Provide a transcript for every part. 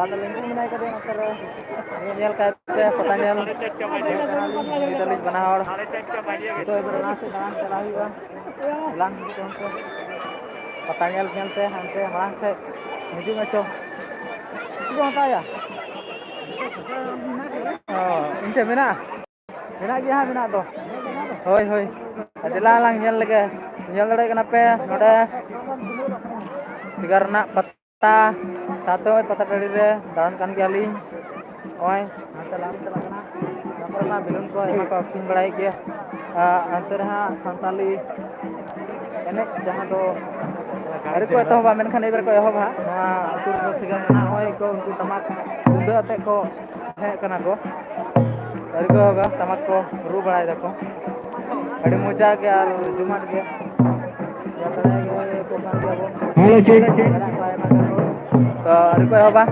ᱟᱫᱚ ᱞᱤᱸᱜᱩ ᱢᱮᱱᱟᱭ ᱠᱟᱫᱮᱭᱟ ᱱᱚᱛᱮ ᱨᱮ ᱧᱮᱞ ᱠᱟᱭ ᱯᱮ ᱯᱟᱛᱟ ᱧᱮᱞ ᱱᱩᱭ ᱛᱟᱹᱞᱤᱧ ᱵᱟᱱᱟ ᱦᱚᱲ ᱱᱤᱛᱚᱜ ᱚᱱᱟ ᱥᱮᱫ ᱫᱟᱬᱟᱱ ᱪᱟᱞᱟᱜ ᱦᱩᱭᱩᱜᱼᱟ ᱫᱮᱞᱟᱝ ᱦᱤᱡᱩᱜ ᱚᱱᱛᱮ ᱯᱟᱛᱟ ᱧᱮᱞ ᱧᱮᱞᱛᱮ ᱦᱟᱱᱛᱮ ᱢᱟᱲᱟᱝ ᱥᱮᱫ ᱦᱤᱡᱩᱜ ᱢᱮᱪᱚ ᱪᱮᱫ ᱠᱚ ᱦᱟᱛᱟᱣᱟ ᱚ ᱤᱧ ᱴᱷᱮᱱ ᱢᱮᱱᱟᱜᱼᱟ ᱢᱮᱱᱟᱜ ᱜᱮᱭᱟ ᱦᱟᱸᱜ ᱢᱮᱱᱟᱜ ᱫᱚ ᱦᱳᱭ ᱦᱳᱭ ᱫᱮᱞᱟ ᱞᱟᱝ ᱧᱮᱞ ᱞᱮᱜᱮ ᱧᱮᱞ ᱫᱟᱲᱮᱭᱟᱜ ᱠᱟᱱᱟ ᱯᱮ ᱱᱚᱰᱮ ᱥᱤᱜᱟᱨ ᱨᱮᱱᱟᱜ ᱯᱟᱛᱟ ᱥᱟᱶᱛᱮ ᱯᱟᱛᱟ ᱴᱟᱺᱰᱤ ᱨᱮ ᱫᱟᱬᱟᱱ ᱠᱟᱱ ᱜᱮᱭᱟᱞᱤᱧ ᱱᱚᱜᱼᱚᱭ ᱦᱟᱱᱛᱮ ᱞᱟᱝ ᱪᱟᱞᱟᱜ ᱠᱟᱱᱟ ᱚᱱᱟ ᱠᱚᱨᱮ ᱢᱟ ᱵᱮᱞᱩᱱ ᱠᱚ ᱟᱭᱢᱟ ᱠᱚ ᱟᱹᱠᱷᱨᱤᱧ ᱵᱟᱲᱟᱭᱮᱫ ᱜᱮᱭᱟ ᱦᱟᱱᱛᱮ ᱨᱮ ᱦᱟᱸᱜ ᱥᱟᱱᱛᱟᱞᱤ ᱮᱱᱮᱡ ᱡᱟᱦᱟᱸ ᱫᱚ ᱟᱹᱣᱨᱤ ᱠᱚ ᱮᱛᱚᱦᱚᱵᱟ ᱢᱮᱱᱠᱷᱟᱱ ᱮᱭᱵᱟᱨ ᱠᱚ ᱮᱦᱚᱵᱟ ᱱᱚᱣᱟ ᱟᱹᱛᱩ ᱨᱮᱫᱚ ᱥᱤᱜᱟᱨ ᱨᱮᱱᱟᱜ ᱱᱚᱜᱼᱚᱭ ᱠᱚ ᱩᱱᱠᱩ ᱴᱟᱢᱟᱠ ᱛᱩᱢᱫᱟᱹᱜ ᱟᱛᱮᱫ ᱠᱚ ᱦᱮᱡ ᱠᱟᱱᱟ ᱠᱚ ᱟᱹᱣᱨᱤ ᱠᱚ ᱮᱦᱚᱵᱟ ᱴᱟᱢᱟᱠ ᱠᱚ ᱨᱩ ᱵᱟᱲᱟᱭ ᱫᱟᱠᱚ ᱟᱹᱰᱤ ᱢᱚᱡᱟ ᱜᱮ ᱟᱨ ᱡᱚᱢᱟᱴ ᱜᱮ ᱧᱮᱞ ᱫᱟᱲᱮᱭᱟᱜ ᱠᱚ ᱠᱟᱱ ᱜᱮᱭᱟᱵᱚᱱ हेलो चेक ᱢᱮᱱᱟᱜ ᱠᱚᱣᱟ ᱟᱭᱢᱟ ᱜᱟᱱ ᱦᱚᱲ ᱛᱚ ᱟᱹᱣᱨि ᱠᱚ ᱮᱦᱚᱵᱟ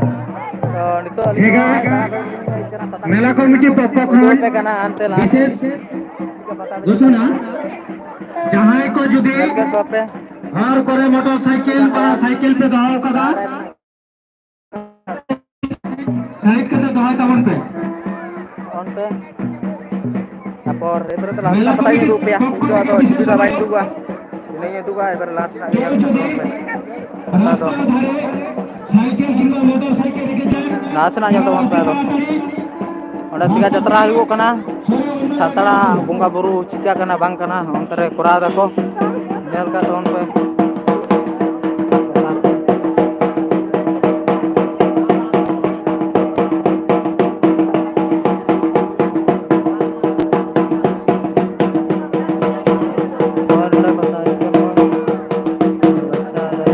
ᱛᱚ ᱱᱤᱛᱚᱜ ᱟᱹᱞᱤᱧ सेगा ᱱᱚᱜᱼᱚᱭ ᱫᱟᱬᱟ ᱫᱟᱬᱟ ᱛᱮᱞᱤᱧ ᱦᱮᱡ ᱠᱟᱱᱟ ᱯᱟᱛᱟ ᱴᱟᱺᱰᱤ मेला ᱥᱮᱫ कमिटी पक्ष ᱩᱫᱩᱜ खन ᱟᱯᱮ ᱠᱟᱱᱟ ᱦᱟᱱᱛᱮ ᱞᱟᱦᱟ ᱥᱮᱫ विशेष ᱪᱮᱫᱠᱟ ᱯᱟᱛᱟ ᱴᱟᱺᱰᱤ ᱠᱚ घोषणा ᱧᱮᱞᱚᱜ ᱠᱟᱱᱟ जहां को जुदी ᱧᱮᱞ ᱠᱮᱫ ᱠᱚᱣᱟᱯᱮ हर करे ᱛᱤᱱᱟᱹᱜ मोटरसाइकिल ᱜᱟᱱ बा ᱦᱚᱲ साइकिल पे दहाव कदा ᱰᱟᱦᱟᱨ ᱨᱮ ᱢᱮᱱᱟᱜ साइड करते दहाय ताबन पे ᱚᱱᱛᱮ ᱛᱟᱯᱚᱨ ᱮᱵᱟᱨᱮ ᱫᱚ ᱞᱟᱦᱟ मेला ᱥᱮᱱᱟᱜ ᱯᱟᱛᱟ ᱜᱤᱧ कमिटी ᱩᱫᱩᱜ ᱟᱯᱮᱭᱟ पक्ष ᱤᱧ ᱫᱚ থেকে ᱟᱫᱚ ᱪᱷᱚᱵᱤ विशेष ᱫᱚ ᱵᱟᱹᱧ समय ᱩᱫᱩᱜᱟ ᱤᱱᱟᱹᱧ ᱩᱫᱩᱜᱟ ᱮᱵᱟᱨ ᱞᱟᱦᱟ ᱥᱮᱱᱟᱜ ᱜᱮ ᱧᱮᱞ जो ᱯᱮ जुदी ᱛᱟᱵᱚᱱ ᱯᱮ ᱯᱟᱛᱟ ᱫᱚ रास्ता धारे साइकिल किंबा मोटरसाइकिल लेके जाए ᱞᱟᱦᱟ ᱥᱮᱱᱟᱜ ᱧᱮᱞ ᱛᱟᱵᱚᱱ ᱯᱮ रास्ता ᱟᱫᱚ बंद करी ᱚᱸᱰᱮ ᱥᱤᱜᱟ रास्ता ᱡᱟᱛᱨᱟ धारे ᱦᱩᱭᱩᱜ ᱠᱟᱱᱟ हो उन्ना ᱥᱟᱱᱛᱟᱲᱟᱜ ᱵᱚᱸᱜᱟ ᱵᱩᱨᱩ ᱪᱤᱠᱟᱹ ᱠᱟᱱᱟ ᱵᱟᱝ ᱠᱟᱱᱟ ᱚᱱᱛᱮ ᱨᱮ ᱠᱚᱨᱟᱣ ᱫᱟᱠᱚ ᱧᱮᱞ ᱠᱟᱜ ᱛᱟᱵᱚᱱ ᱯᱮ ᱱᱚᱜᱼᱚᱭ ᱱᱚᱰᱮ ᱯᱟᱛᱟ ᱦᱩᱭᱩᱜ ᱠᱟᱱᱟ ᱵᱟᱹᱭᱥᱟᱹ ᱨᱮ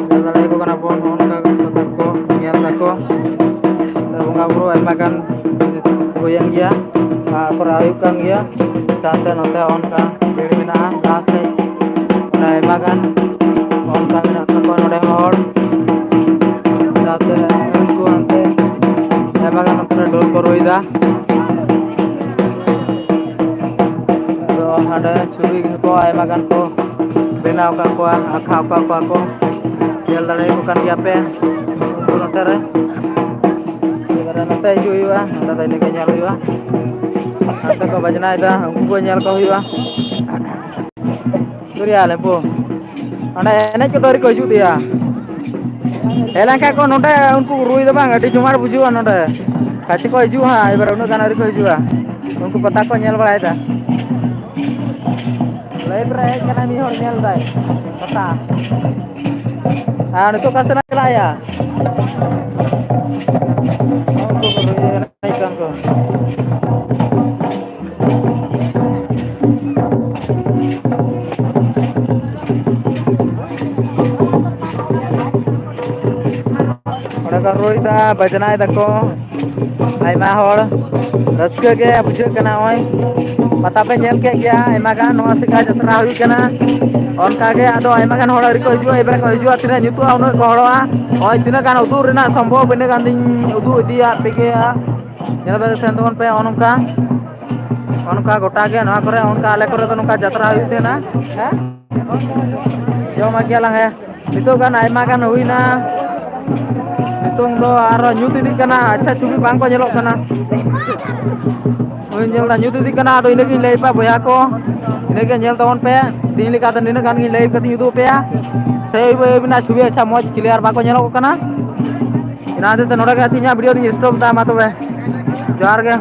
ᱧᱮᱞ ᱫᱟᱲᱮᱭᱟᱠᱚ ᱠᱟᱱᱟ ᱵᱚᱱ ᱱᱚᱜᱼᱚ ᱱᱚᱝᱠᱟ ᱯᱟᱛᱟ ᱠᱚ ᱧᱮᱞ ᱫᱟᱠᱚ ᱵᱚᱸᱜᱟ ᱵᱩᱨᱩ ᱟᱭᱢᱟ ᱜᱟᱱ ᱡᱤᱱᱤᱥ ᱦᱩᱭᱮᱱ ᱜᱮᱭᱟ ᱠᱚᱨᱟᱣ ᱦᱩᱭᱩᱜ ᱠᱟᱱ ᱜᱮᱭᱟ ᱥᱟᱶᱛᱮ ᱱᱚᱛᱮ ᱚᱱᱠᱟ ᱵᱷᱤᱲ ᱢᱮᱱᱟᱜᱼᱟ ᱞᱟᱦᱟ ᱥᱮᱫ ᱟᱭᱢᱟ ᱜᱟᱱ ᱚᱱᱠᱟ ᱢᱮᱱᱟᱜ ᱛᱟᱠᱚᱣᱟ ᱱᱚᱰᱮ ᱦᱚᱲ ᱥᱟᱶᱛᱮ ᱩᱱᱠᱩ ᱦᱟᱱᱛᱮ ᱟᱭᱢᱟ ᱜᱟᱱ ᱱᱚᱛᱮ ᱨᱮ ᱰᱷोᱞ ᱠᱚ ᱨᱩᱭᱫᱟ ᱟᱫᱚ ᱦᱟᱸᱰᱮ ᱪᱷᱚᱵᱤ ᱠᱚ ᱟᱭᱢᱟ ᱜᱟᱱ ᱠᱚ ᱵᱮᱱᱟᱣ ᱟᱠᱟᱫ ᱠᱚᱣᱟ ᱟᱸᱠᱷᱟᱣ ᱟᱠᱟᱫ ᱠᱚᱣᱟ ᱠᱚ ᱧᱮᱞ ᱫᱟᱲᱮᱭᱟᱠᱚ ᱠᱟᱱ ᱜᱮᱭᱟ ᱯᱮ ᱩᱱᱠᱩ ᱱᱚᱛᱮ ᱨᱮ ᱮᱵᱟᱨᱮ ᱱᱚᱛᱮ ᱦᱤᱡᱩᱜ ᱦᱩᱭᱩᱜᱼᱟ ᱱᱚᱸᱰᱮ ᱫᱚ ᱤᱱᱟᱹᱜᱮ ᱧᱮᱞ ᱦᱩᱭᱩᱜᱼᱟ ᱦᱟᱱᱛᱮ ᱠᱚ ᱵᱟᱡᱱᱟᱭᱮᱫᱟ ᱩᱱᱠᱩ ᱠᱚ ᱧᱮᱞ ᱠᱚ ᱦᱩᱭᱩᱜᱼᱟ ᱩᱠᱩᱨᱭᱟ ᱞᱮᱢᱯᱩ ᱚᱸᱰᱮ ᱮᱱᱮᱡ ᱠᱚᱫᱚ ᱟᱹᱣᱨᱤ ᱠᱚ ᱦᱤᱡᱩᱜ ᱜᱮᱭᱟ ᱦᱮᱡ ᱞᱮᱱᱠᱷᱟᱡ ᱠᱚ ᱱᱚᱸᱰᱮ ᱩᱱᱠᱩ ᱨᱩᱭᱫᱟ ᱵᱟᱝ ᱟᱹᱰᱤ ᱡᱚᱢᱟᱴ ᱵᱩᱡᱷᱟᱹᱜᱼᱟ ᱱᱚᱸᱰᱮ ᱠᱟᱪᱷᱤ ᱠᱚ ᱦᱤᱡᱩᱜᱼᱟ ᱦᱟᱸᱜ ᱮᱵᱟᱨ ᱩᱱᱟᱹᱜ ᱜᱟᱱ ᱟᱹᱣᱨᱤ ᱠᱚ ᱦᱤᱡᱩᱜᱼᱟ ᱩᱱᱠᱩ ᱯᱟᱛᱟ ᱠᱚ ᱧᱮᱞ ᱵᱟᱲᱟᱭᱮᱫᱟ ᱞᱟᱭᱤᱵᱷ ᱨᱮ ᱦᱮᱡ ᱠᱟᱱᱟᱭ ᱢᱤᱫ ᱦᱚᱲ ᱧᱮᱞ ᱫᱟᱭ ᱯᱟᱛᱟ ᱱᱤᱛᱚᱜ ᱚᱠᱟ ᱥᱮᱱᱟᱜ ᱪᱟᱞᱟᱜᱼᱭᱟ ᱩᱱᱠᱩ ᱠᱚ ᱮᱱᱮᱡ ᱠᱟᱱ ᱠᱚ ᱚᱸᱰᱮ ᱠᱚ ᱨᱩᱭᱫᱟ ᱵᱟᱡᱱᱟᱭ ᱫᱟᱠᱚ ᱟᱭᱢᱟ ᱦᱚᱲ ᱨᱟᱹᱥᱠᱟᱹ ᱜᱮ ᱵᱩᱡᱷᱟᱹᱜ ᱠᱟᱱᱟ ᱱᱚᱜᱼᱚᱭ ᱯᱟᱛᱟ ᱯᱮ ᱧᱮᱞ ᱠᱮᱫ ᱜᱮᱭᱟ ᱟᱭᱢᱟ ᱜᱟᱱ ᱱᱚᱣᱟ ᱥᱤᱸᱜᱟ ᱡᱟᱛᱨᱟ ᱦᱩᱭᱩᱜ ᱠᱟᱱᱟ ᱚᱱᱠᱟᱜᱮ ᱟᱫᱚ ᱟᱭᱢᱟ ᱜᱟᱱ ᱦᱚᱲ ᱟᱹᱣᱨᱤ ᱠᱚ ᱦᱤᱡᱩᱜᱼᱟ ᱮᱵᱟᱨᱮ ᱠᱚ ᱦᱤᱡᱩᱜᱼᱟ ᱛᱤᱱᱟᱹᱜ ᱡᱩᱛᱩᱜᱼᱟ ᱩᱱᱟᱹᱜ ᱠᱚ ᱦᱚᱲᱚᱜᱼᱟ ᱱᱚᱜᱼᱚᱭ ᱛᱤᱱᱟᱹᱜ ᱜᱟᱱ ᱩᱫᱩᱜ ᱨᱮᱱᱟᱜ ᱥᱚᱢᱵᱷᱚᱵ ᱤᱱᱟᱹᱜ ᱜᱟᱱ ᱫᱚᱧ ᱩᱫᱩᱜ ᱤᱫᱤᱭᱟᱫ ᱯᱮᱜᱮᱭᱟ ᱧᱮᱞ ᱵᱮᱱ ᱥᱮᱱ ᱛᱟᱵᱚᱱ ᱯᱮ ᱱᱚᱜᱼᱚ ᱱᱚᱝᱠᱟ ᱚᱱᱠᱟ ᱜᱚᱴᱟ ᱜᱮ ᱱᱚᱣᱟ ᱠᱚᱨᱮ ᱚᱱᱠᱟ ᱟᱞᱮ ᱠᱚᱨᱮ ᱫᱚ ᱱᱚᱝᱠᱟ ᱡᱟᱛᱨᱟ ᱦᱩᱭᱩᱜ ᱛᱟᱦᱮᱱᱟ ᱦᱮᱸ ᱡᱚᱢᱟᱜ ᱜᱮᱭᱟᱞᱟᱝ ᱦᱮᱸ ᱱᱤᱛᱚᱜ ᱜᱟᱱ ᱟᱭᱢᱟ ᱜᱟᱱ ᱦᱩᱭᱱᱟ ᱱᱤᱛᱚᱝ ᱫᱚ ᱟᱨᱚ ᱧᱩᱛ ᱤᱫᱤᱜ ᱠᱟᱱᱟ ᱟᱪᱪᱷᱟ ᱪᱷᱚᱵᱤ ᱵᱟᱝ ᱠᱚ ᱧᱮᱞᱚᱜ ᱠᱟᱱᱟ ᱦᱳᱭ ᱧᱮᱞᱫᱟ ᱧᱩᱛ ᱤᱫᱤᱜ ᱠᱟᱱᱟ ᱟᱫᱚ ᱤᱱᱟᱹᱜᱤᱧ ᱞᱟᱹᱭᱟᱯᱮᱭᱟ ᱵᱚᱭᱦᱟ ᱠᱚ ᱤᱱᱟᱹᱜᱮ ᱧᱮᱞ ᱛᱟᱵᱚᱱ ᱯᱮ ᱛᱮᱦᱤᱧ ᱞᱮᱠᱟ ᱫᱚ ᱱᱤᱱᱟᱹᱜ ᱜᱟᱱ ᱜᱤᱧ ᱞᱟᱹᱭᱤᱵᱽ ᱠᱟᱛᱮᱧ ᱩᱫᱩᱜ ᱟᱯᱮᱭᱟ ᱥᱮᱭ ᱟᱹᱵᱤᱱᱟᱜ ᱪᱷᱚᱵᱤ ᱟᱪᱪᱷᱟ ᱢᱚᱡᱽ ᱠᱞᱤᱭᱟᱨ ᱵᱟᱠᱚ ᱧᱮᱞᱚᱜ ᱠᱟᱱᱟ ᱚᱱᱟ ᱦᱚᱛᱮᱡ ᱛᱮ ᱱᱚᱰᱮ ᱜᱮ ᱤᱧᱟᱹᱜ ᱵᱷᱤᱰᱤᱭᱳ ᱫᱚᱧ ᱥᱴᱚᱯ ᱮᱫᱟ ᱢᱟ ᱛᱚᱵᱮ ᱡᱚᱦᱟᱨ ᱜᱮ